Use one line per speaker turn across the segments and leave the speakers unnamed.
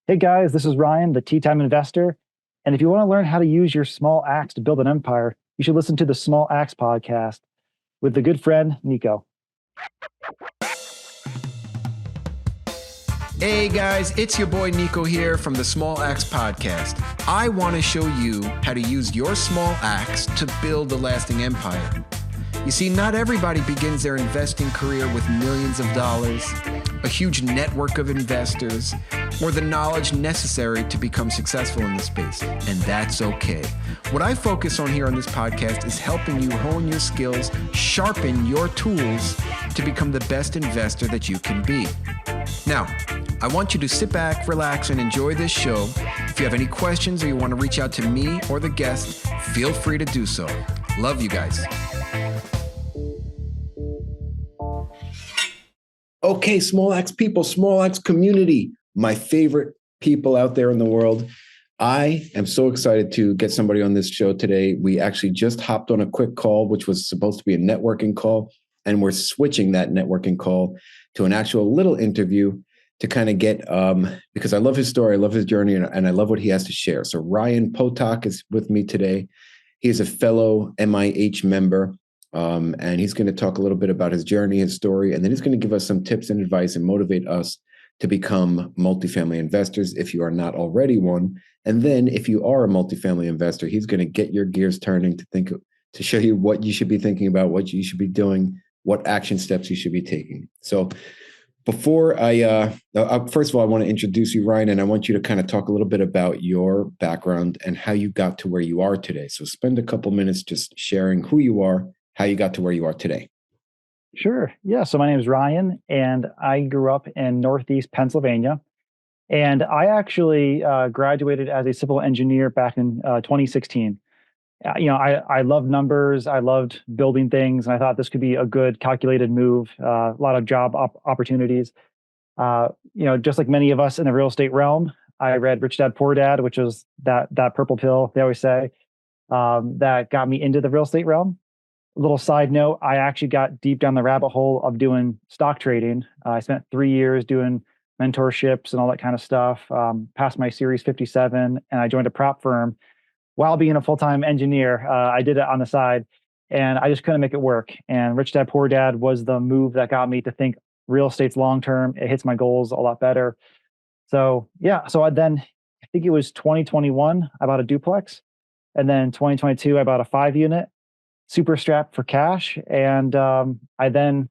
Hey guys, this is Ryan, the Tea Time Investor. And if you want to learn how to use your small axe to build an empire, you should listen to the Small Axe podcast with the good friend Nico.
Hey guys, it's your boy Nico here from the Small Axe Podcast. I want to show you how to use your small axe to build a lasting empire. You see, not everybody begins their investing career with millions of dollars, a huge network of investors, or the knowledge necessary to become successful in this space, and that's okay. What I focus on here on this podcast is helping you hone your skills, sharpen your tools to become the best investor that you can be. Now, I want you to sit back, relax, and enjoy this show. If you have any questions or you want to reach out to me or the guest, feel free to do so. Love you guys. Okay, Small Axe people, Small Axe community, my favorite people out there in the world. I am so excited to get somebody on this show today. We actually just hopped on a quick call, which was supposed to be a networking call, and we're switching that networking call to an actual little interview to kind of get, because I love his story, I love his journey, and I love what he has to share. So Ryan Potuck is with me today. He is a fellow MIH member. And he's going to talk a little bit about his journey, his story, and then he's going to give us some tips and advice and motivate us to become multifamily investors if you are not already one. And then if you are a multifamily investor, he's going to get your gears turning to show you what you should be thinking about, what you should be doing, what action steps you should be taking. So before first of all, I want to introduce you, Ryan, and I want you to kind of talk a little bit about your background and how you got to where you are today. So spend a couple minutes just sharing who you are, how you got to where you are today.
Sure. Yeah. So my name is Ryan, and I grew up in Northeast Pennsylvania. And I actually graduated as a civil engineer back in 2016. I loved numbers. I loved building things. And I thought this could be a good calculated move, a lot of job opportunities. Just like many of us in the real estate realm, I read Rich Dad, Poor Dad, which was that purple pill, they always say, that got me into the real estate realm. Little side note, I actually got deep down the rabbit hole of doing stock trading. I spent 3 years doing mentorships and all that kind of stuff, passed my Series 57, and I joined a prop firm while being a full-time engineer. I did it on the side, and I just couldn't make it work. And Rich Dad, Poor Dad was the move that got me to think real estate's long-term. It hits my goals a lot better. So yeah, I think it was 2021, I bought a duplex. And then 2022, I bought a 5-unit. Super strapped for cash. And I then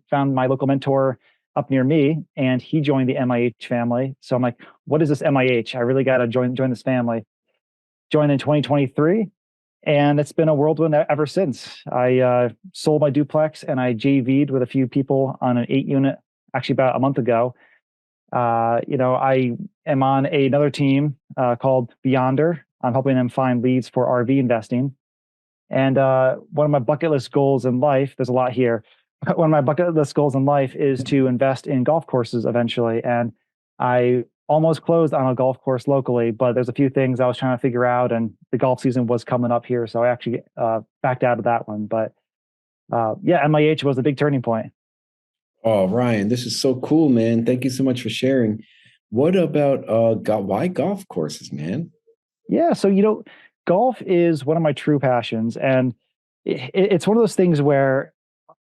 found my local mentor up near me, and he joined the MIH family. So I'm like, what is this MIH? I really got to join this family. Joined in 2023, and it's been a whirlwind ever since. I sold my duplex and I JV'd with a few people on an 8-unit, actually about a month ago. I am on another team called Beyonder. I'm helping them find leads for RV investing. And one of my bucket list goals in life, there's a lot here. One of my bucket list goals in life is to invest in golf courses eventually. And I almost closed on a golf course locally, but there's a few things I was trying to figure out, and the golf season was coming up here. So I actually backed out of that one. But MIH was a big turning point.
Oh, Ryan, this is so cool, man. Thank you so much for sharing. What about why golf courses, man?
Yeah. So, golf is one of my true passions, and it's one of those things where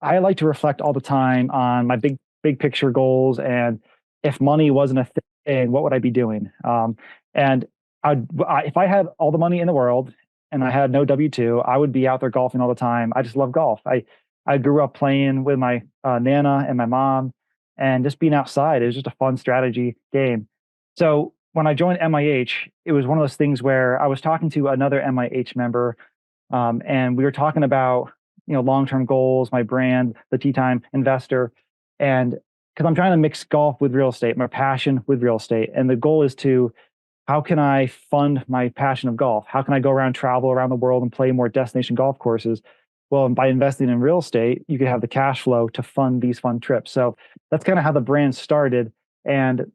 I like to reflect all the time on my big picture goals, and if money wasn't a thing, what would I be doing? And if I had all the money in the world and I had no W-2, I would be out there golfing all the time. I just love golf. I grew up playing with my Nana and my mom, and just being outside. It was just a fun strategy game. So when I joined MIH, it was one of those things where I was talking to another MIH member, and we were talking about long-term goals, my brand, the Tea Time Investor, and because I'm trying to mix golf with real estate, my passion with real estate, and the goal is to how can I fund my passion of golf? How can I go travel around the world and play more destination golf courses? Well, by investing in real estate, you can have the cash flow to fund these fun trips. So that's kind of how the brand started. And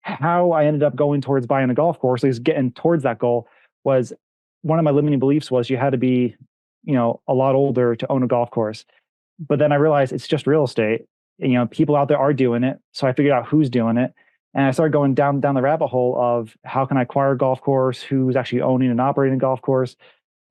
how I ended up going towards buying a golf course, is getting towards that goal, was one of my limiting beliefs was you had to be, a lot older to own a golf course. But then I realized it's just real estate. People out there are doing it. So I figured out who's doing it. And I started going down the rabbit hole of how can I acquire a golf course, who's actually owning and operating a golf course.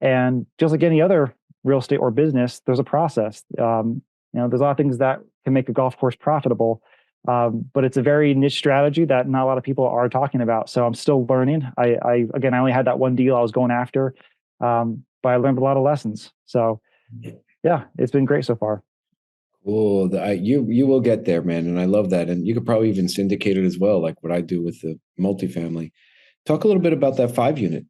And just like any other real estate or business, there's a process. There's a lot of things that can make a golf course profitable, but it's a very niche strategy that not a lot of people are talking about. So I'm still learning. Again, I only had that one deal I was going after, but I learned a lot of lessons. So yeah, it's been great so far.
Cool. You will get there, man, and I love that. And you could probably even syndicate it as well, like what I do with the multifamily. Talk a little bit about that 5 unit.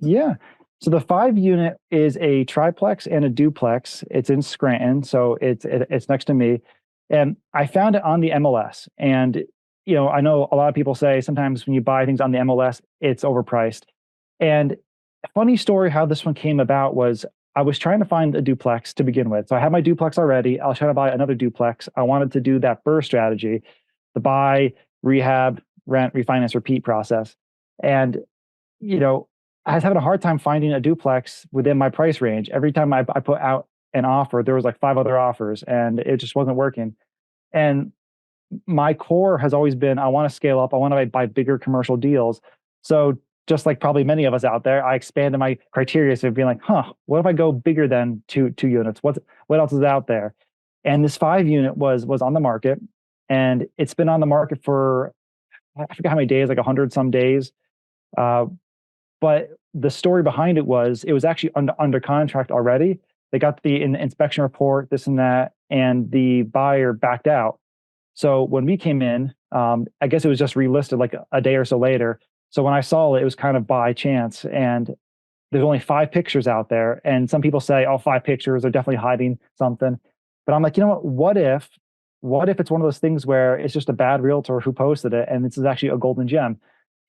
Yeah. So the 5 unit is a triplex and a duplex. It's in Scranton, so it's next to me, and I found it on the MLS. And I know a lot of people say sometimes when you buy things on the MLS, it's overpriced. And a funny story how this one came about was I was trying to find a duplex to begin with. So I had my duplex already. I was trying to buy another duplex. I wanted to do that BRRRR strategy, the buy, rehab, rent, refinance, repeat process. And you know, I was having a hard time finding a duplex within my price range. Every time I put out an offer, there was like five other offers, and it just wasn't working. And my core has always been I want to scale up. I want to buy bigger commercial deals. So just like probably many of us out there, I expanded my criteria to being like, what if I go bigger than two units? What else is out there? And this 5 unit was on the market, and it's been on the market for I forget how many days, like 100 some days. Uh, but the story behind it was actually under contract already. They got the inspection report, this and that, and the buyer backed out. So when we came in, I guess it was just relisted like a day or so later. So when I saw it, it was kind of by chance. And there's only 5 pictures out there. And some people say, oh, 5 pictures are definitely hiding something. But I'm like, you know what? What if it's one of those things where it's just a bad realtor who posted it and this is actually a golden gem?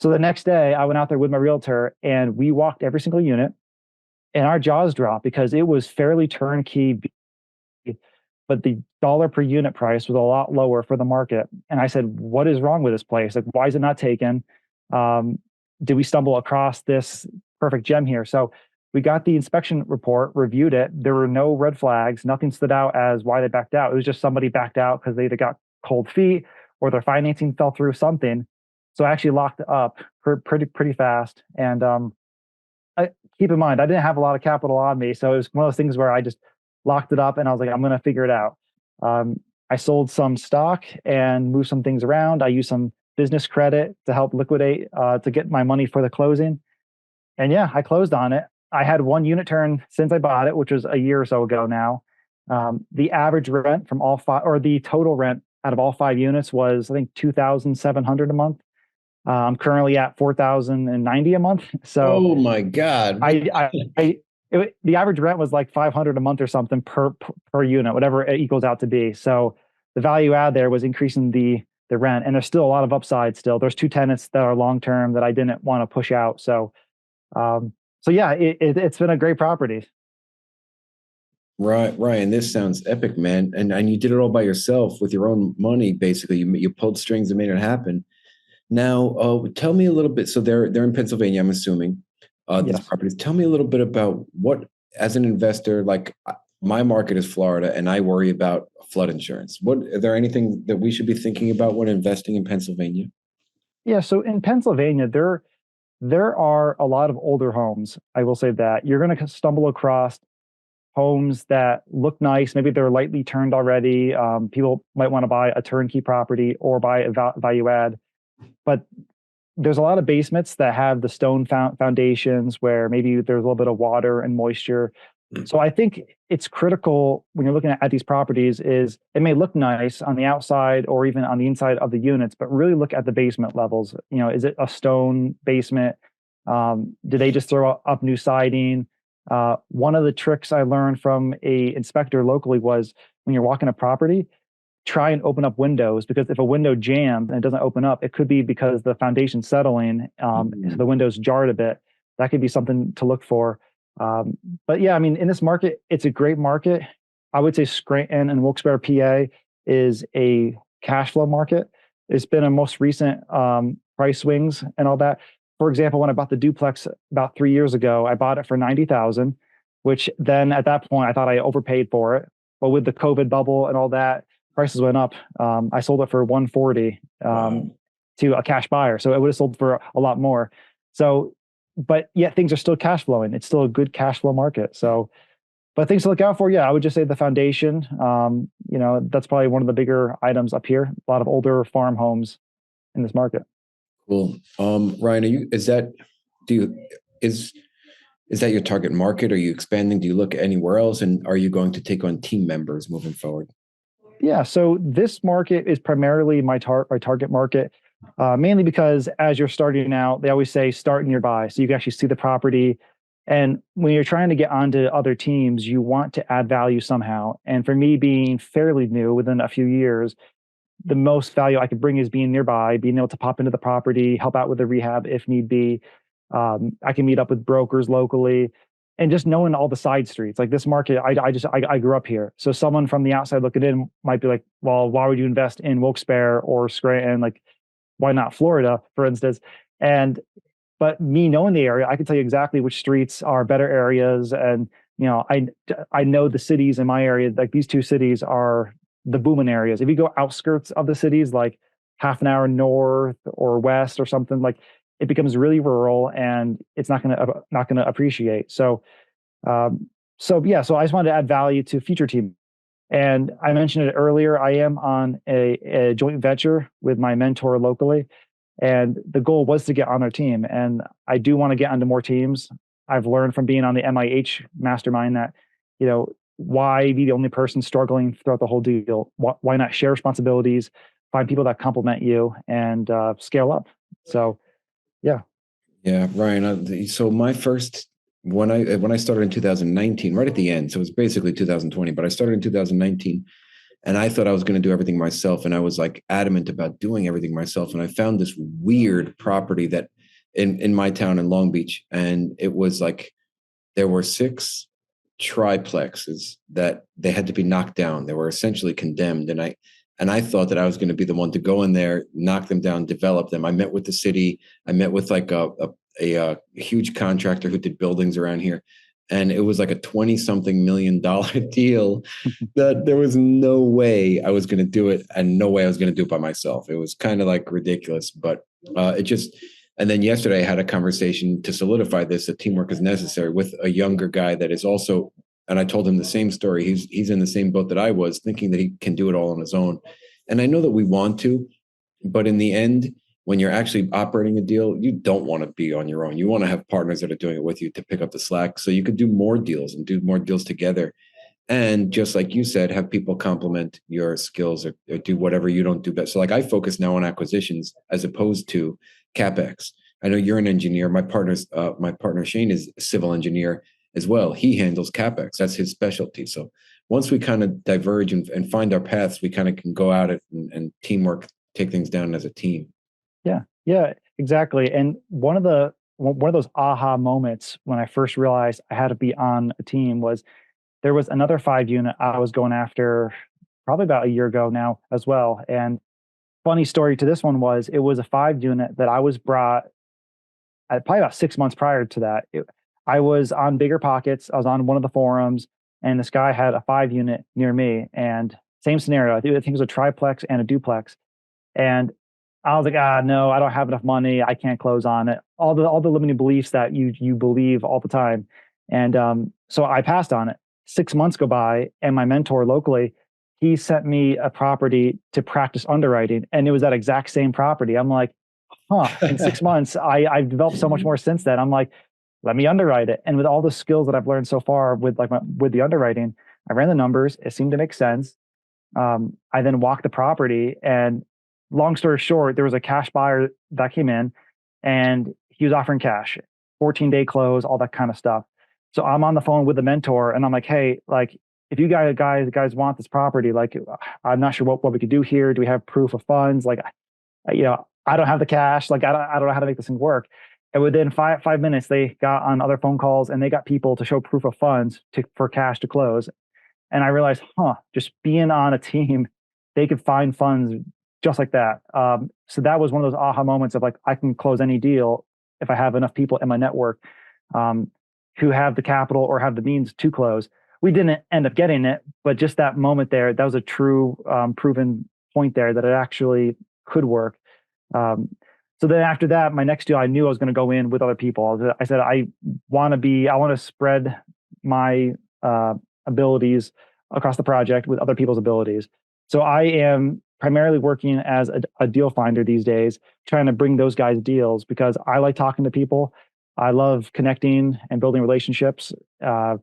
So the next day I went out there with my realtor and we walked every single unit, and our jaws dropped because it was fairly turnkey, but the dollar per unit price was a lot lower for the market. And I said, what is wrong with this place? Like, why is it not taken? Um, did we stumble across this perfect gem here? So we got the inspection report, reviewed it. There were no red flags. Nothing stood out as why they backed out. It was just somebody backed out because they either got cold feet or their financing fell through something. So I actually locked up pretty fast. And keep in mind, I didn't have a lot of capital on me, so it was one of those things where I just locked it up, and I was like, I'm going to figure it out. I sold some stock and moved some things around. I used some business credit to help liquidate to get my money for the closing, and yeah, I closed on it. I had one unit turn since I bought it, which was a year or so ago now. The average rent from all five, or the total rent out of all 5 units was, I think, 2,700 a month. I'm currently at 4,090 a month. So
Oh my God.
the average rent was like 500 a month or something per unit, whatever it equals out to be. So the value add there was increasing the rent, and there's still a lot of upside. Still, there's 2 tenants that are long term that I didn't want to push out. So yeah, it's been a great property.
Right, Ryan, this sounds epic, man. And you did it all by yourself with your own money, basically. You pulled strings and made it happen. Now, tell me a little bit. So they're in Pennsylvania, I'm assuming. These
Yes.
properties. Tell me a little bit about what, as an investor, like my market is Florida, and I worry about flood insurance. What are there anything that we should be thinking about when investing in Pennsylvania?
Yeah. So in Pennsylvania, there are a lot of older homes. I will say that you're going to stumble across homes that look nice. Maybe they're lightly turned already. People might want to buy a turnkey property or buy a value add, but there's a lot of basements that have the stone foundations where maybe there's a little bit of water and moisture. So I think it's critical when you're looking at these properties is it may look nice on the outside or even on the inside of the units, but really look at the basement levels. Is it a stone basement? Did they just throw up new siding? One of the tricks I learned from a inspector locally was when you're walking a property, try and open up windows, because if a window jams and it doesn't open up, it could be because the foundation's settling, so the windows jarred a bit. That could be something to look for. But yeah, I mean, in this market, it's a great market. I would say Scranton and Wilkes-Barre, PA, is a cash flow market. It's been a most recent price swings and all that. For example, when I bought the duplex about 3 years ago, I bought it for 90,000, which then at that point I thought I overpaid for it. But with the COVID bubble and all that, prices went up. I sold it for 140.
Wow.
to a cash buyer. So it would have sold for a lot more. So, but yet things are still cash flowing. It's still a good cash flow market. So, but things to look out for, yeah, I would just say the foundation. That's probably one of the bigger items up here. A lot of older farm homes in this market.
Cool. Ryan, do you, is that your target market? Are you expanding? Do you look anywhere else? And are you going to take on team members moving forward?
Yeah, so this market is primarily my target market, mainly because as you're starting out, they always say start nearby, so you can actually see the property. And when you're trying to get onto other teams, you want to add value somehow. And for me, being fairly new within a few years, the most value I could bring is being nearby, being able to pop into the property, help out with the rehab if need be. I can meet up with brokers locally, and just knowing all the side streets. Like this market, I grew up here, so someone from the outside looking in might be like, "Well, why would you invest in Wilkes-Barre or Scranton? Like, why not Florida, for instance?" And but me knowing the area, I can tell you exactly which streets are better areas, and I know the cities in my area. Like these two cities are the booming areas. If you go outskirts of the cities, like half an hour north or west or something, like it becomes really rural and it's not gonna appreciate. So I just wanted to add value to future team. And I mentioned it earlier. I am on a joint venture with my mentor locally, and the goal was to get on their team. And I do want to get onto more teams. I've learned from being on the MIH mastermind that, why be the only person struggling throughout the whole deal? Why not share responsibilities, find people that complement you, and scale up? So, yeah.
Yeah, Ryan. So my first when I started in 2019, right at the end, so it was basically 2020, but I started in 2019, and I thought I was going to do everything myself, and I was like adamant about doing everything myself, and I found this weird property that in my town in Long Beach, and it was like there were 6 triplexes that they had to be knocked down. They were essentially condemned, and I thought that I was going to be the one to go in there, knock them down, develop them. I met with the city. I met with like a huge contractor who did buildings around here, and it was like a 20-something million dollar deal that there was no way I was going to do it, and no way I was going to do it by myself. It was kind of like ridiculous, but it just. And then yesterday I had a conversation to solidify this, that teamwork is necessary, with a younger guy that is also, and I told him the same story. He's in the same boat that I was, thinking that he can do it all on his own. And I know that we want to, but in the end, when you're actually operating a deal, you don't want to be on your own. You want to have partners that are doing it with you to pick up the slack, so you could do more deals and do more deals together. And just like you said, have people complement your skills, or do whatever you don't do best. So like I focus now on acquisitions as opposed to CapEx. I know you're an engineer. My partner Shane is a civil engineer as well. He handles CapEx. That's his specialty. So once we kind of diverge and find our paths, we kind of can go out and teamwork, take things down as a team.
Yeah, exactly. And one of those aha moments when I first realized I had to be on a team was there was another 5 unit I was going after probably about a year ago now as well. And funny story to this one was it was a 5 unit that I was brought probably about 6 months prior to that. I was on Bigger Pockets. I was on one of the forums, and this guy had a 5 unit near me, and same scenario. I think it was a triplex and a duplex. And I was like, no, I don't have enough money. I can't close on it. All the limiting beliefs that you believe all the time. And so I passed on it. 6 months go by, and my mentor locally, he sent me a property to practice underwriting, and it was that exact same property. I'm like, in 6 months, I've developed so much more since then. I'm like, let me underwrite it. And with all the skills that I've learned so far with the underwriting, I ran the numbers. It seemed to make sense. I then walked the property, and long story short, there was a cash buyer that came in, and he was offering cash, 14-day close, all that kind of stuff. So I'm on the phone with the mentor, and I'm like, hey, like, if you guys want this property, like, I'm not sure what we could do here. Do we have proof of funds? Like, I don't have the cash. Like, I don't know how to make this thing work. And within 5 minutes, they got on other phone calls, and they got people to show proof of funds for cash to close. And I realized, just being on a team, they could find funds just like that. So that was one of those aha moments of like, I can close any deal if I have enough people in my network who have the capital or have the means to close. We didn't end up getting it, but just that moment there, that was a true proven point there that it actually could work. Um, so then after that, my next deal, I knew I was going to go in with other people. I said, I want to spread my abilities across the project with other people's abilities. So I am primarily working as a deal finder these days, trying to bring those guys deals because I like talking to people. I love connecting and building relationships. And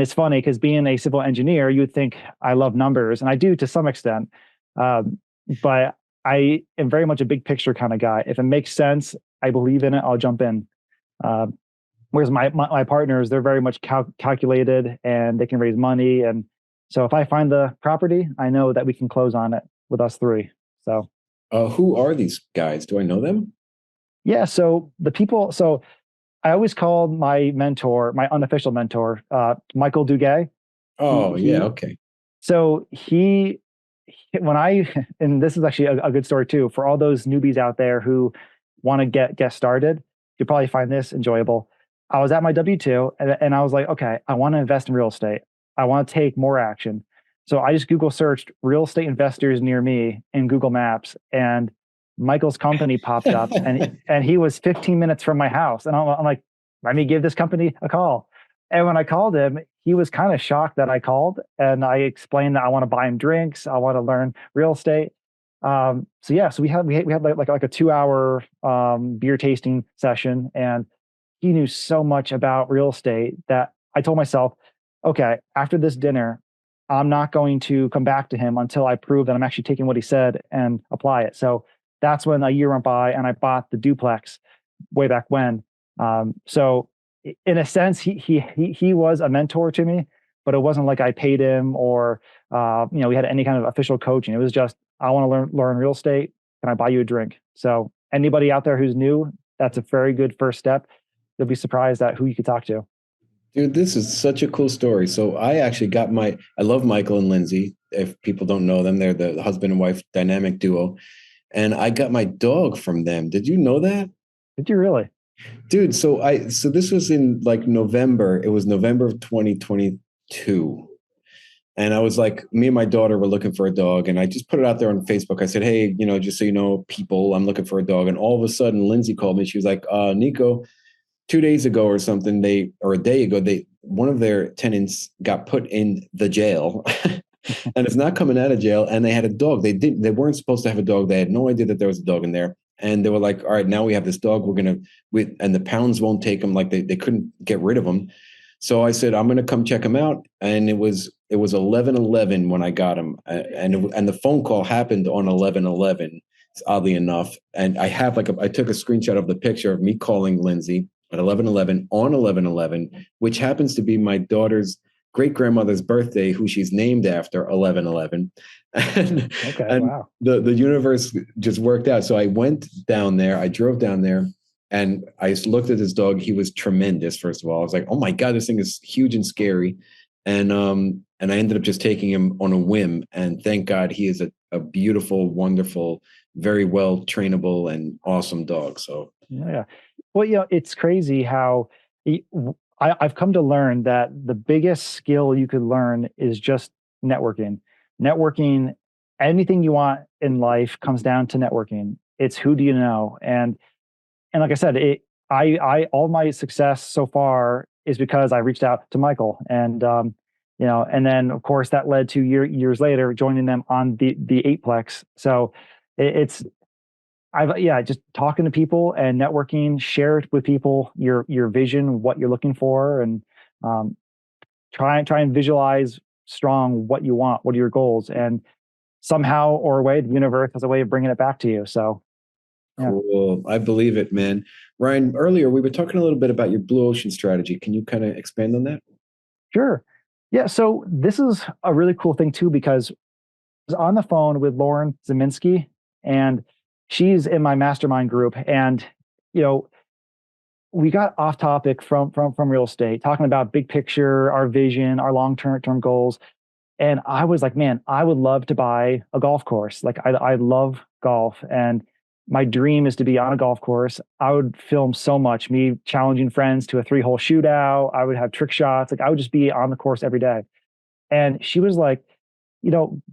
it's funny because being a civil engineer, you would think I love numbers, and I do to some extent. But I am very much a big picture kind of guy. If it makes sense, I believe in it, I'll jump in. Uh, Whereas my partners, they're very much calculated and they can raise money. And so if I find the property, I know that we can close on it with us three. So
Who are these guys? Do I know them?
yeah, so I always called my mentor, my unofficial mentor, Michael Duguay.
Oh, yeah.
He
Okay.
so he when I and this is actually a good story too for all those newbies out there who want to get started. You'll probably find this enjoyable. I was at my W-2 and I was like, okay, I want to invest in real estate. I want to take more action. So I just Google searched real estate investors near me in Google Maps, and Michael's company popped up, and he was 15 minutes from my house, and I'm like, let me give this company a call. And when I called him, he was kind of shocked that I called, and I explained that I want to buy him drinks, I want to learn real estate. So yeah, so we had like a 2 hour beer tasting session, and he knew so much about real estate that I told myself, okay, after this dinner, I'm not going to come back to him until I prove that I'm actually taking what he said and apply it. So that's when a year went by, and I bought the duplex way back when. So in a sense, he was a mentor to me, but it wasn't like I paid him or we had any kind of official coaching. It was just I want to learn real estate. Can I buy you a drink? So anybody out there who's new, that's a very good first step. You'll be surprised at who you could talk to.
Dude, this is such a cool story. So I actually got I love Michael and Lindsay. If people don't know them, they're the husband and wife dynamic duo. And I got my dog from them. Did you know that?
Did you really?
Dude, so this was in like November. It was November of 2022. And I was like, me and my daughter were looking for a dog. And I just put it out there on Facebook. I said, hey, just so you know, people, I'm looking for a dog. And all of a sudden, Lindsay called me. She was like, Nico, 2 days ago or something, or a day ago, one of their tenants got put in the jail and it's not coming out of jail. And they had a dog. They weren't supposed to have a dog. They had no idea that there was a dog in there. And they were like, all right, now we have this dog. And the pounds won't take him. Like they couldn't get rid of him. So I said, I'm going to come check him out. And it was 11:11 when I got him. And the phone call happened on 11:11, oddly enough. And I took a screenshot of the picture of me calling Lindsay at 11:11 on 11:11, which happens to be my daughter's great grandmother's birthday, who she's named after, 11:11. And,
Okay,
and
wow.
the universe just worked out. So I went down there, I drove down there, and I looked at this dog. He was tremendous, first of all. I was like, oh my God, this thing is huge and scary. And I ended up just taking him on a whim. And thank God he is a beautiful, wonderful, very well trainable and awesome dog. So
Yeah. Well, it's crazy how I've come to learn that the biggest skill you could learn is just networking. Networking, anything you want in life comes down to networking. It's who do you know? And like I said, all my success so far is because I reached out to Michael, and then of course that led to years later joining them on the eightplex. So it's just talking to people and networking, share it with people your vision, what you're looking for, and um, try and visualize strong what you want, what are your goals, and somehow or a way the universe has a way of bringing it back to you. So yeah.
cool. I believe it, man. Ryan, earlier we were talking a little bit about your blue ocean strategy. Can you kind of expand on that?
Sure. Yeah. So this is a really cool thing too, because I was on the phone with Lauren Zeminski, and she's in my mastermind group. And, you know, we got off topic from real estate, talking about big picture, our vision, our long-term goals. And I was like, man, I would love to buy a golf course. Like I love golf, and my dream is to be on a golf course. I would film so much, me challenging friends to a 3-hole shootout. I would have trick shots. Like I would just be on the course every day. And she was like,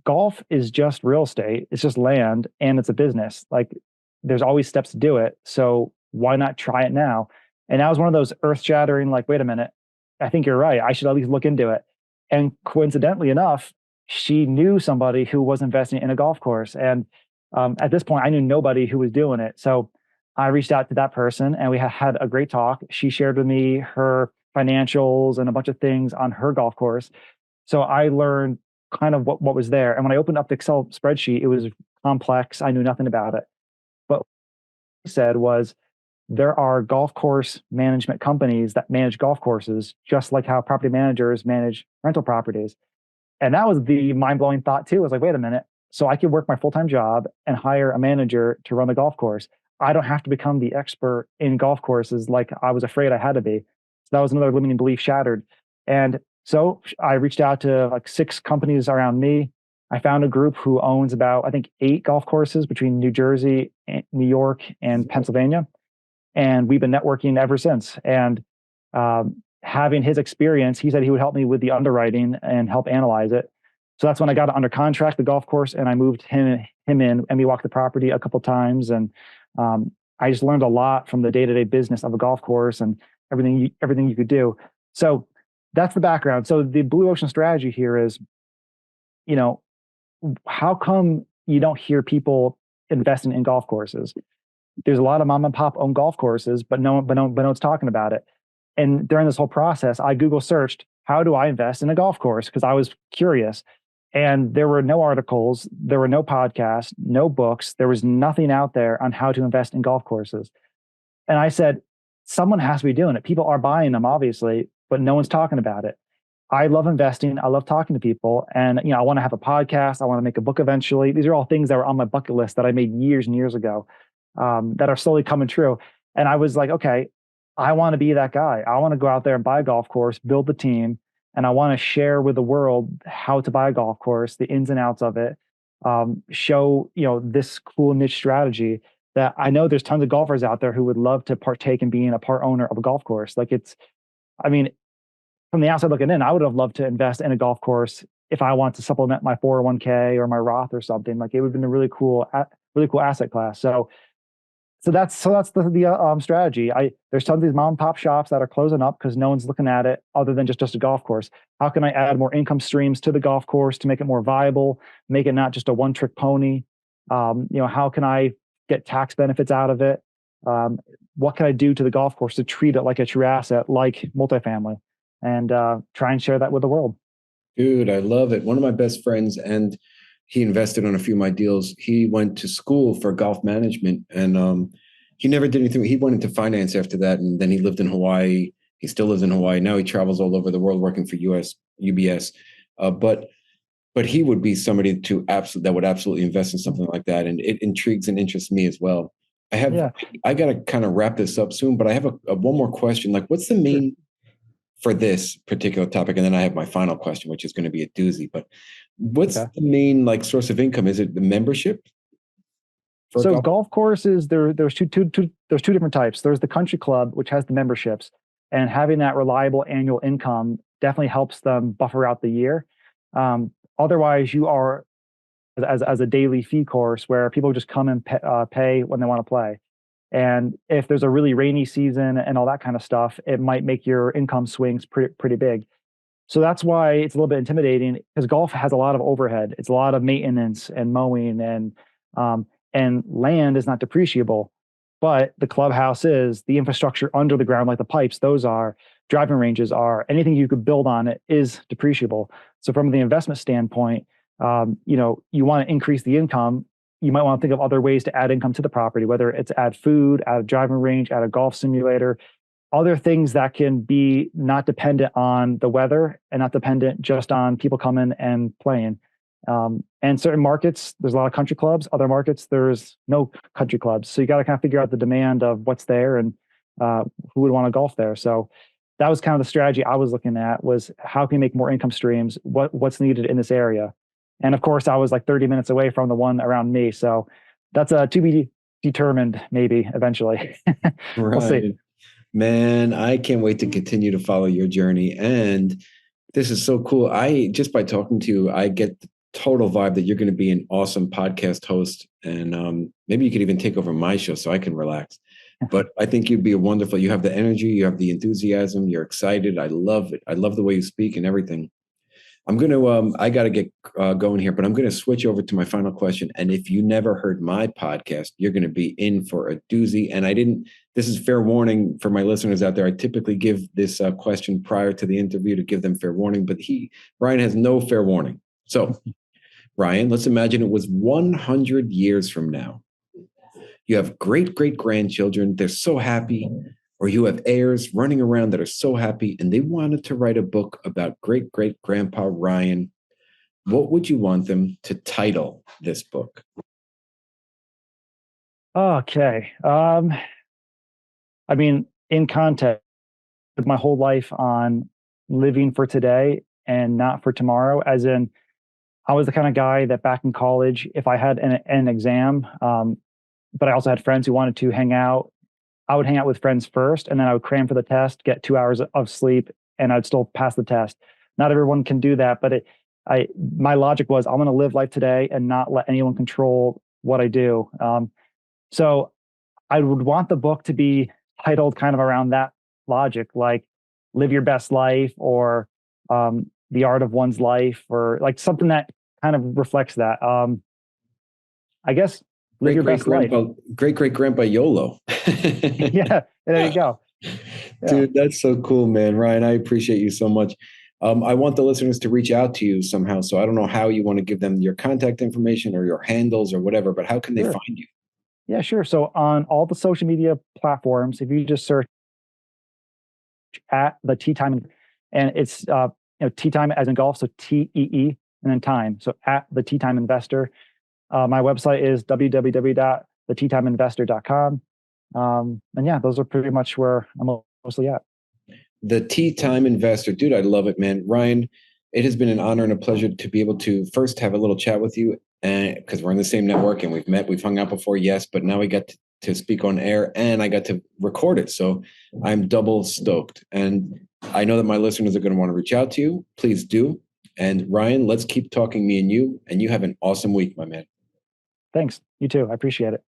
golf is just real estate. It's just land and it's a business. Like there's always steps to do it. So why not try it now? And that was one of those earth shattering, like, wait a minute, I think you're right. I should at least look into it. And coincidentally enough, she knew somebody who was investing in a golf course. And at this point, I knew nobody who was doing it. So I reached out to that person and we had a great talk. She shared with me her financials and a bunch of things on her golf course. So I learned kind of what was there. And when I opened up the Excel spreadsheet, it was complex. I knew nothing about it. But what he said was there are golf course management companies that manage golf courses, just like how property managers manage rental properties. And that was the mind blowing thought too. I was like, wait a minute. So I could work my full time job and hire a manager to run the golf course. I don't have to become the expert in golf courses like I was afraid I had to be. So that was another limiting belief shattered. And so I reached out to like 6 companies around me. I found a group who owns about, I think, 8 golf courses between New Jersey, New York, and Pennsylvania. And we've been networking ever since. And having his experience, he said he would help me with the underwriting and help analyze it. So that's when I got under contract the golf course, and I moved him in, and we walked the property a couple times, and I just learned a lot from the day to day business of a golf course and everything you could do. So that's the background. So the blue ocean strategy here is, you know, how come you don't hear people investing in golf courses? There's a lot of mom and pop owned golf courses, but no one's talking about it. And during this whole process, I Google searched, how do I invest in a golf course? Because I was curious. And there were no articles, there were no podcasts, no books. There was nothing out there on how to invest in golf courses. And I said, someone has to be doing it. People are buying them, obviously, but no one's talking about it. I love investing. I love talking to people. And, I want to have a podcast. I want to make a book eventually. These are all things that were on my bucket list that I made years and years ago, that are slowly coming true. And I was like, okay, I want to be that guy. I want to go out there and buy a golf course, build the team, and I want to share with the world how to buy a golf course, the ins and outs of it, show, this cool niche strategy that I know there's tons of golfers out there who would love to partake in being a part owner of a golf course. Like I mean, from the outside looking in, I would have loved to invest in a golf course if I want to supplement my 401k or my Roth or something. Like it would have been a really cool asset class. So that's the strategy. There's tons of these mom and pop shops that are closing up because no one's looking at it other than just a golf course. How can I add more income streams to the golf course to make it more viable, make it not just a one trick pony? How can I get tax benefits out of it? What can I do to the golf course to treat it like a true asset, like multifamily, and try and share that with the world?
Dude, I love it. One of my best friends, and he invested on a few of my deals. He went to school for golf management, and he never did anything. He went into finance after that, and then he lived in Hawaii. He still lives in Hawaii. Now he travels all over the world working for UBS. But he would be somebody that would absolutely invest in something like that, and it intrigues and interests me as well. I got to kind of wrap this up soon, but I have a one more question. Like, what's the main for this particular topic? And then I have my final question, which is going to be a doozy. But what's the main source of income? Is it the membership?
So golf courses, there's two different types. There's the country club, which has the memberships, and having that reliable annual income definitely helps them buffer out the year. Otherwise, you are as a daily fee course where people just come and pay when they want to play. And if there's a really rainy season and all that kind of stuff, it might make your income swings pretty big. So that's why it's a little bit intimidating, because golf has a lot of overhead. It's a lot of maintenance and mowing, and land is not depreciable, but the clubhouse is, the infrastructure under the ground, like the pipes, those are, driving ranges are, anything you could build on it is depreciable. So from the investment standpoint, you want to increase the income. You might want to think of other ways to add income to the property, whether it's add food, add a driving range, add a golf simulator, other things that can be not dependent on the weather and not dependent just on people coming and playing. And certain markets, there's a lot of country clubs. Other markets, there's no country clubs. So you got to kind of figure out the demand of what's there and who would want to golf there. So that was kind of the strategy I was looking at, was how can you make more income streams? What's needed in this area? And of course, I was like 30 minutes away from the one around me. So that's to be determined, maybe eventually. We'll see.
Man, I can't wait to continue to follow your journey. And this is so cool. Just by talking to you, I get total vibe that you're going to be an awesome podcast host. And maybe you could even take over my show so I can relax. But I think you'd be you have the energy, you have the enthusiasm, you're excited. I love it. I love the way you speak and everything. I got to get going here, but I'm going to switch over to my final question. And if you never heard my podcast, you're going to be in for a doozy. And this is fair warning for my listeners out there. I typically give this question prior to the interview to give them fair warning, but Ryan has no fair warning. So Ryan, let's imagine it was 100 years from now. You have great-great-grandchildren. They're so happy. Or you have heirs running around that are so happy and they wanted to write a book about great-great-grandpa Ryan. What would you want them to title this book?
Okay. I mean, in context, my whole life on living for today and not for tomorrow, as in I was the kind of guy that back in college, if I had an exam, but I also had friends who wanted to hang out, I would hang out with friends first, and then I would cram for the test, get 2 hours of sleep, and I'd still pass the test. Not everyone can do that, but my logic was I'm going to live life today and not let anyone control what I do. So I would want the book to be titled kind of around that logic, like "Live Your Best Life" or "The Art of One's Life," or like something that kind of reflects that. I guess. Live your best life.
Great-great-grandpa YOLO.
Yeah, there you go. Yeah.
Dude, that's so cool, man. Ryan, I appreciate you so much. I want the listeners to reach out to you somehow. So I don't know how you want to give them your contact information or your handles or whatever, but how can they find you?
Yeah, sure. So on all the social media platforms, if you just search at the Tea Time, and it's Tea Time as in golf, so TEE and then time. So at the Tea Time Investor. My website is www.theteatimeinvestor.com. And yeah, those are pretty much where I'm mostly at.
The Tea Time Investor. Dude, I love it, man. Ryan, it has been an honor and a pleasure to be able to first have a little chat with you, because we're in the same network and we've hung out before, yes, but now we got to speak on air and I got to record it. So I'm double stoked. And I know that my listeners are going to want to reach out to you. Please do. And Ryan, let's keep talking, me and you have an awesome week, my man.
Thanks. You too. I appreciate it.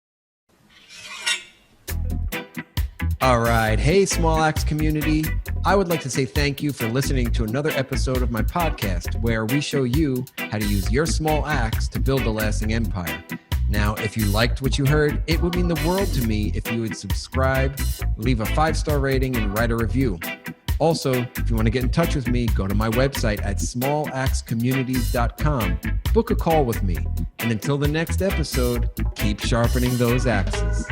All right. Hey, Small Axe community. I would like to say thank you for listening to another episode of my podcast where we show you how to use your small axe to build a lasting empire. Now, if you liked what you heard, it would mean the world to me if you would subscribe, leave a 5-star rating, and write a review. Also, if you want to get in touch with me, go to my website at smalaxecommunities.com. Book a call with me. And until the next episode, keep sharpening those axes.